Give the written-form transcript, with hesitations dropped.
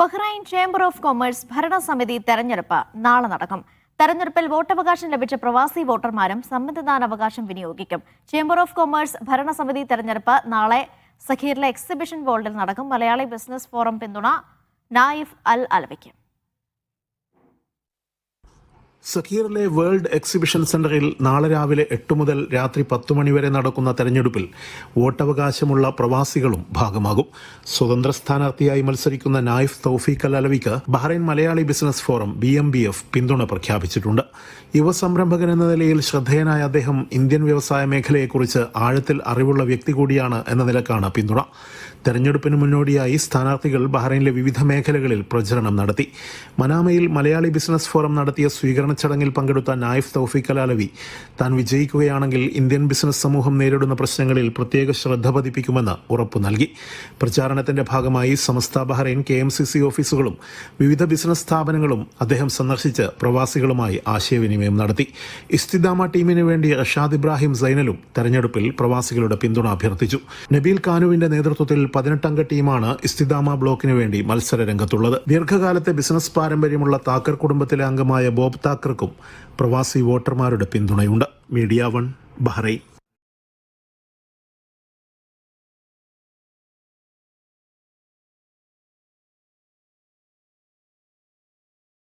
Bahrain chamber of commerce ഭരണസമിതി തെരഞ്ഞെടുപ്പ് നാളെ നടക്കും. തെരഞ്ഞെടുപ്പിൽ വോട്ടവകാശം ലഭിച്ച പ്രവാസി വോട്ടർമാരും സമ്മതിദാനാവകാശം വിനിയോഗിക്കും. ചേംബർ ഓഫ് കൊമേഴ്സ് ഭരണസമിതി തെരഞ്ഞെടുപ്പ് നാളെ സഖീറിലെ എക്സിബിഷൻ വേൾഡിൽ നടക്കും. മലയാളി ബിസിനസ് ഫോറം പിന്തുണ നായിഫ് അൽ അലവിക്ക്. സഖീറിലെ വേൾഡ് എക്സിബിഷൻ സെന്ററിൽ നാളെ രാവിലെ 8 മുതൽ രാത്രി 10 മണി വരെ നടക്കുന്ന തെരഞ്ഞെടുപ്പിൽ വോട്ടവകാശമുള്ള പ്രവാസികളും ഭാഗമാകും. സ്വതന്ത്ര സ്ഥാനാർത്ഥിയായി മത്സരിക്കുന്ന നായിഫ് തൗഫീഖ് അൽ അലവിക്ക് Bahrain Malayali business forum BMBF പിന്തുണ പ്രഖ്യാപിച്ചിട്ടുണ്ട്. യുവസംരംഭകൻ എന്ന നിലയിൽ ശ്രദ്ധേയനായ അദ്ദേഹം ഇന്ത്യൻ വ്യവസായ മേഖലയെക്കുറിച്ച് ആഴത്തിൽ അറിവുള്ള വ്യക്തി കൂടിയാണ് എന്ന നിലക്കാണ് പിന്തുണ. തെരഞ്ഞെടുപ്പിന് മുന്നോടിയായി സ്ഥാനാർത്ഥികൾ ബഹ്റൈനിലെ വിവിധ മേഖലകളിൽ പ്രചരണം നടത്തി. മനാമയിൽ മലയാളി ബിസിനസ് ഫോറം നടത്തിയ സ്വീകരണ ചടങ്ങിൽ പങ്കെടുത്ത നായിഫ് തൗഫീഖ് അൽ അലവി താൻ വിജയിക്കുകയാണെങ്കിൽ ഇന്ത്യൻ ബിസിനസ് സമൂഹം നേരിടുന്ന പ്രശ്നങ്ങളിൽ പ്രത്യേക ശ്രദ്ധ പതിപ്പിക്കുമെന്ന് ഉറപ്പു നൽകി. പ്രചാരണത്തിന്റെ ഭാഗമായി സമസ്ത ബഹ്റൈൻ KMCC ഓഫീസുകളും വിവിധ ബിസിനസ് സ്ഥാപനങ്ങളും അദ്ദേഹം സന്ദർശിച്ച് പ്രവാസികളുമായി ആശയവിനിമയം നടത്തി. ഇസ്തിദാമ ടീമിന് വേണ്ടി റഷാദ് ഇബ്രാഹിം സൈനലും തെരഞ്ഞെടുപ്പിൽ പ്രവാസികളുടെ പിന്തുണ അഭ്യർത്ഥിച്ചു. നബീൽ കാനുവിന്റെ നേതൃത്വത്തിൽ 18-അംഗ ടീമാണ് ഇസ്തിദാമ ബ്ലോക്കിന് വേണ്ടി മത്സര രംഗത്തുള്ളത്. ദീർഘകാലത്തെ ബിസിനസ് പാരമ്പര്യമുള്ള താക്കർ കുടുംബത്തിലെ അംഗമായ ബോബ് താക്കർക്കും പ്രവാസി വോട്ടർമാരുടെ പിന്തുണയുണ്ട്. Media 1 Bahrain.